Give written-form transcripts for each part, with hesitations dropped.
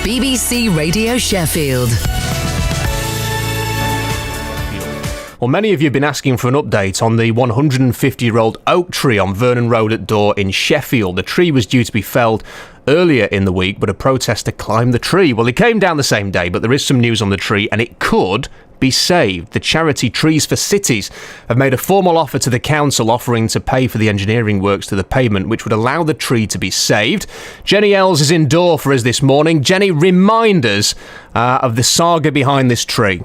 BBC Radio Sheffield. Well, many of you have been asking for an update on the 150-year-old oak tree on Vernon Road at Dore in Sheffield. The tree was due to be felled earlier in the week, but a protester climbed the tree. Well, it came down the same day, but there is some news on the tree, and it could be saved. The charity Trees for Cities have made a formal offer to the council offering to pay for the engineering works to the pavement, which would allow the tree to be saved. Jenny Els is in Dore for us this morning. Jenny, remind us of the saga behind this tree.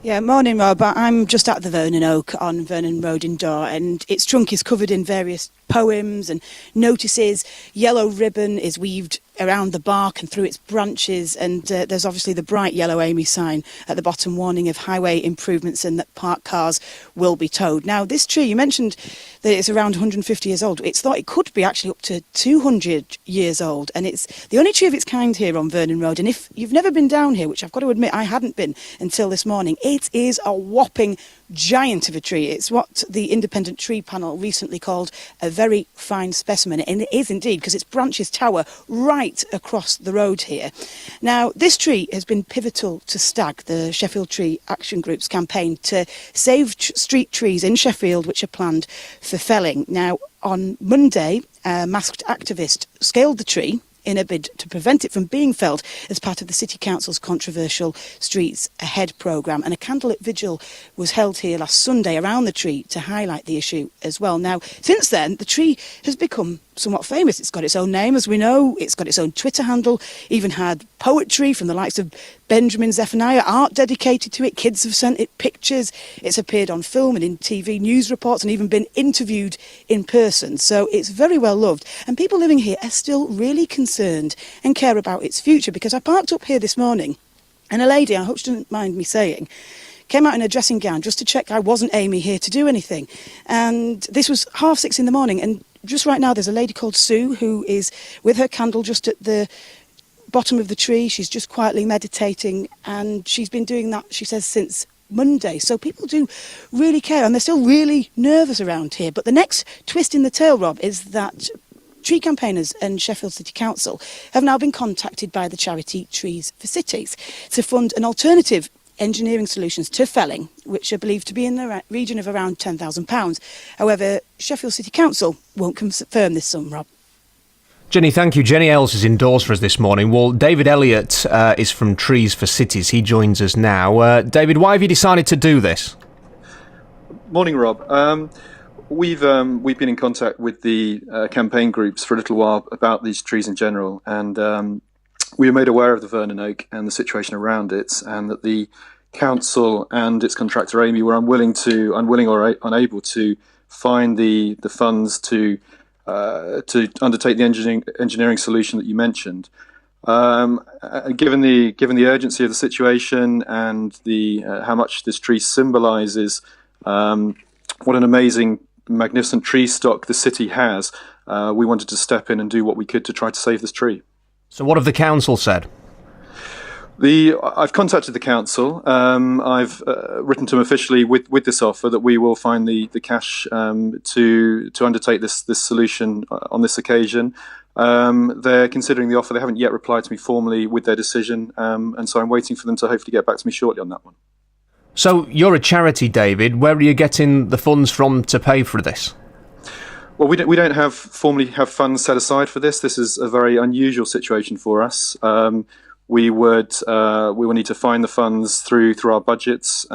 Yeah, morning Rob. I'm just at the Vernon Oak on Vernon Road in Dore, and its trunk is covered in various poems and notices. Yellow ribbon is weaved around the bark and through its branches, and there's obviously the bright yellow Amy sign at the bottom warning of highway improvements and that parked cars will be towed. Now this tree, you mentioned that it's around 150 years old. It's thought it could be actually up to 200 years old, and it's the only tree of its kind here on Vernon Road. And if you've never been down here, which I've got to admit I hadn't been until this morning, it is a whopping giant of a tree. It's what the independent tree panel recently called a very fine specimen, and it is indeed, because its branches tower right across the road here. Now this tree has been pivotal to STAG, the Sheffield Trees Action Groups campaign to save street trees in Sheffield which are planned for felling. Now on Monday, a masked activist scaled the tree in a bid to prevent it from being felled as part of the City Council's controversial Streets Ahead programme. And a candlelit vigil was held here last Sunday around the tree to highlight the issue as well. Now, since then, the tree has become somewhat famous. It's got its own name, as we know. It's got its own Twitter handle, even had poetry from the likes of Benjamin Zephaniah, art dedicated to it. Kids have sent it pictures. It's appeared on film and in TV news reports and even been interviewed in person. So it's very well loved. And people living here are still really concerned and care about its future, because I parked up here this morning and a lady, I hope she doesn't mind me saying, came out in a dressing gown just to check I wasn't Amy here to do anything. And this was 6:30 in the morning, and just right now there's a lady called Sue who is with her candle just at the bottom of the tree. She's just quietly meditating, and she's been doing that, she says, since Monday. So people do really care, and they're still really nervous around here. But the next twist in the tale, Rob, is that tree campaigners and Sheffield City Council have now been contacted by the charity Trees for Cities to fund an alternative engineering solutions to felling, which are believed to be in the region of around £10,000. However, Sheffield City Council won't confirm this sum, Rob. Jenny, thank you. Jenny Els is indoors for us this morning. Well, David Elliott is from Trees for Cities. He joins us now. David, why have you decided to do this? Morning, Rob. We've been in contact with the campaign groups for a little while about these trees in general, and we were made aware of the Vernon Oak and the situation around it, and that the council and its contractor Amy were unwilling or unable to find the funds to undertake the engineering solution that you mentioned. Given the urgency of the situation and the how much this tree symbolises what an amazing, magnificent tree stock the city has, we wanted to step in and do what we could to try to save this tree. So what have the council said? I've contacted the council. I've written to them officially with this offer that we will find the cash to undertake this solution on this occasion. They're considering the offer. They haven't yet replied to me formally with their decision, and so I'm waiting for them to hopefully get back to me shortly on that one. So you're a charity, David. Where are you getting the funds from to pay for this? Well, we don't formally have funds set aside for this. This is a very unusual situation for us. We will need to find the funds through our budgets.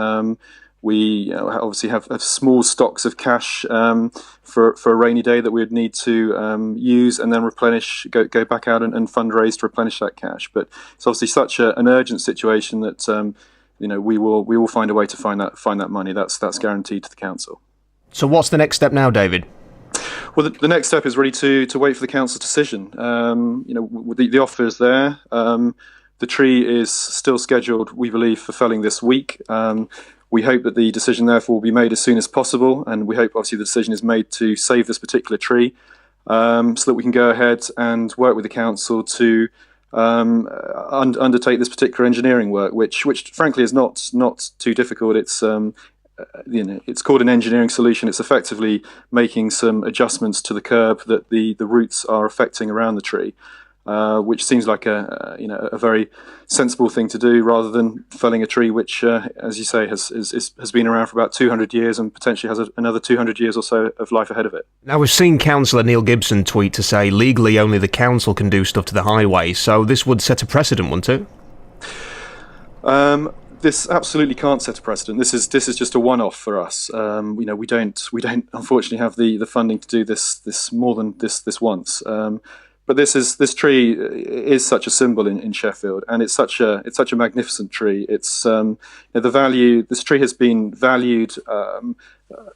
We obviously have small stocks of cash for a rainy day that we would need to use, and then go back out and fundraise to replenish that cash. But it's obviously such an urgent situation that we will find a way to find that money. That's guaranteed to the council. So what's the next step now, David? Well, the next step is really to wait for the council's decision. The offer is there. The tree is still scheduled, we believe, for felling this week. We hope that the decision, therefore, will be made as soon as possible, and we hope, obviously, the decision is made to save this particular tree, so that we can go ahead and work with the council to undertake this particular engineering work, which frankly is not too difficult. It's it's called an engineering solution. It's effectively making some adjustments to the curb that the roots are affecting around the tree. which seems like a very sensible thing to do, rather than felling a tree which, as you say, has been around for about 200 years and potentially has another 200 years or so of life ahead of it. Now, we've seen Councillor Neil Gibson tweet to say legally only the council can do stuff to the highway, so this would set a precedent, wouldn't it? This absolutely can't set a precedent. This is just a one-off for us. We don't unfortunately have the funding to do this more than this once. But this tree is such a symbol in Sheffield, and it's such a magnificent tree. It's the value. This tree has been valued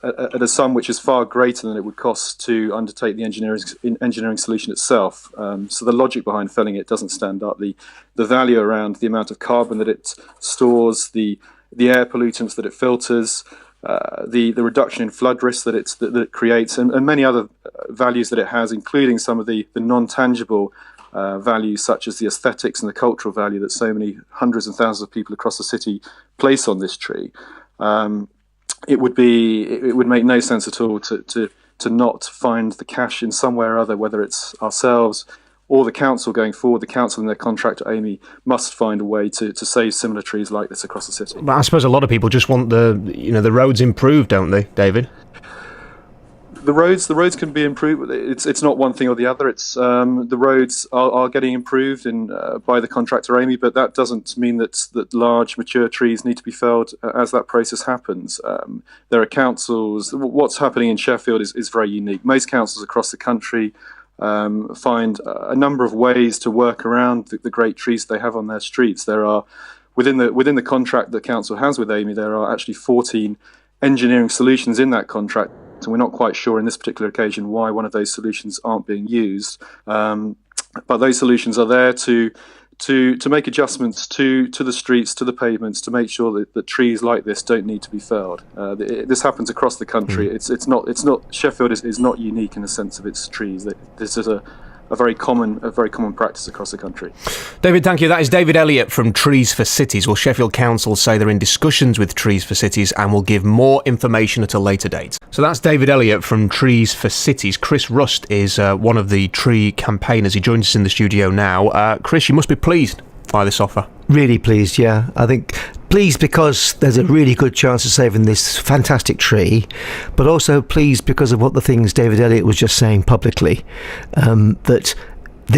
at a sum which is far greater than it would cost to undertake the engineering solution itself. So the logic behind felling it doesn't stand up. The value around the amount of carbon that it stores, the air pollutants that it filters, the reduction in flood risk that it creates, and many other values that it has, including some of the non-tangible values such as the aesthetics and the cultural value that so many hundreds and thousands of people across the city place on this tree. It would make no sense at all to not find the cash in some way or other, whether it's ourselves or the council going forward. The council and their contractor Amy must find a way to save similar trees like this across the city. But I suppose a lot of people just want the roads improved, don't they, David? The roads can be improved. It's not one thing or the other. It's the roads are getting improved by the contractor Amy, but that doesn't mean that large mature trees need to be felled as that process happens. There are councils. What's happening in Sheffield is very unique. Most councils across the country find a number of ways to work around the great trees they have on their streets. There are within the contract the council has with Amy, there are actually 14 engineering solutions in that contract. And we're not quite sure in this particular occasion why one of those solutions aren't being used. But those solutions are there to make adjustments to the streets, to the pavements, to make sure that trees like this don't need to be felled. This happens across the country. It's not Sheffield is not unique in the sense of its trees. This is a very common practice across the country. David, thank you. That is David Elliott from Trees for Cities. Well, Sheffield Council say they're in discussions with Trees for Cities and will give more information at a later date. So that's David Elliott from Trees for Cities. Chris Rust is one of the tree campaigners. He joins us in the studio now. Chris, you must be pleased by this offer. Really pleased, yeah. I think pleased because there's a really good chance of saving this fantastic tree, but also pleased because of what the things David Elliott was just saying publicly, that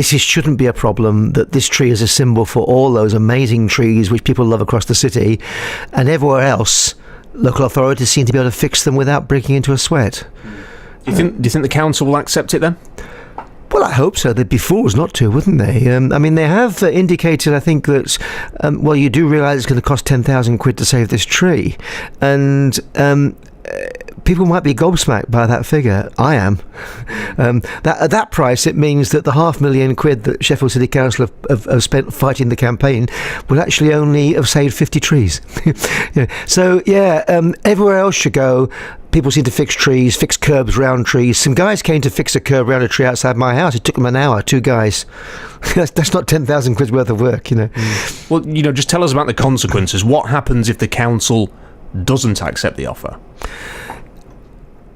shouldn't be a problem, that this tree is a symbol for all those amazing trees which people love across the city, and everywhere else local authorities seem to be able to fix them without breaking into a sweat. Do you think the council will accept it then? Well, I hope so. They'd be fools not to, wouldn't they? I mean, they have indicated, I think, that, you do realise it's going to cost 10,000 quid to save this tree. And people might be gobsmacked by that figure. I am. At that price, it means that the £500,000 that Sheffield City Council have spent fighting the campaign will actually only have saved 50 trees. So, everywhere else you go, people seem to fix trees, fix curbs round trees. Some guys came to fix a curb round a tree outside my house. It took them an hour, 2 guys. That's not 10,000 quid worth of work, Well, just tell us about the consequences. What happens if the council doesn't accept the offer?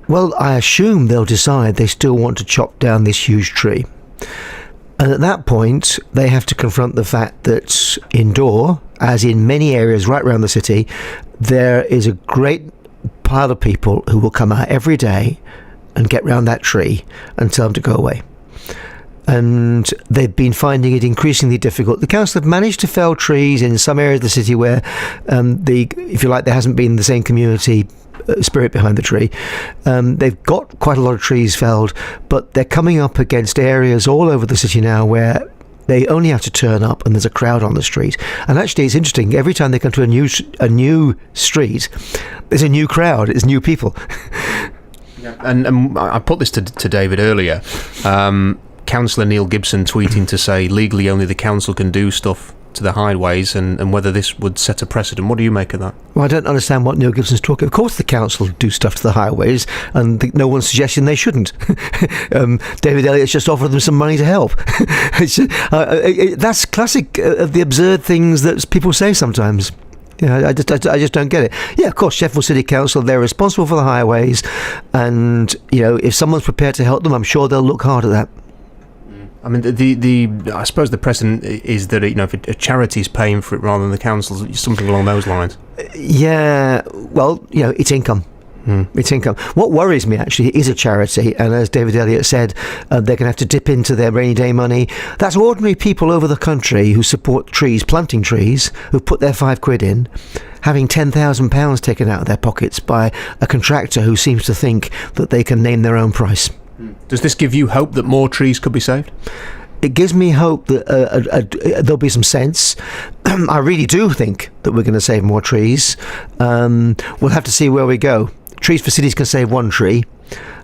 Well, I assume they'll decide they still want to chop down this huge tree. And at that point, they have to confront the fact that indoor, as in many areas right around the city, there is a great pile of people who will come out every day and get round that tree and tell them to go away. And they've been finding it increasingly difficult. The council have managed to fell trees in some areas of the city where, if you like, there hasn't been the same community spirit behind the tree. They've got quite a lot of trees felled, but they're coming up against areas all over the city now where they only have to turn up and there's a crowd on the street. And actually, it's interesting. Every time they come to a new street, there's a new crowd. It's new people. And I put this to David earlier. Councillor Neil Gibson tweeting to say legally only the council can do stuff to the highways, and whether this would set a precedent. What do you make of that? Well, I don't understand what Neil Gibson's talking. Of course the council do stuff to the highways, and no one's suggesting they shouldn't. David Elliott's just offered them some money to help. That's classic of the absurd things that people say sometimes. I just don't get it. Yeah, of course, Sheffield City Council, they're responsible for the highways, and if someone's prepared to help them, I'm sure they'll look hard at that. I mean, I suppose the precedent is that if a charity is paying for it rather than the council, something along those lines. Yeah, well, it's income. It's income. What worries me actually is a charity, and as David Elliott said, they're going to have to dip into their rainy day money. That's ordinary people over the country who support trees, planting trees, who put their £5 in, having £10,000 taken out of their pockets by a contractor who seems to think that they can name their own price. Does this give you hope that more trees could be saved? It gives me hope that there'll be some sense. I really do think that we're going to save more trees. We'll have to see where we go. Trees for Cities can save one tree.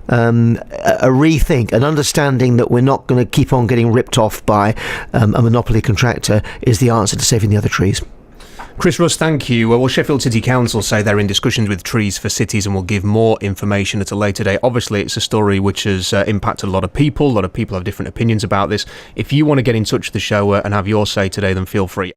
A rethink, an understanding that we're not going to keep on getting ripped off by a monopoly contractor is the answer to saving the other trees. Chris Russ, thank you. Well, Sheffield City Council say they're in discussions with Trees for Cities and will give more information at a later date. Obviously, it's a story which has impacted a lot of people. A lot of people have different opinions about this. If you want to get in touch with the show and have your say today, then feel free.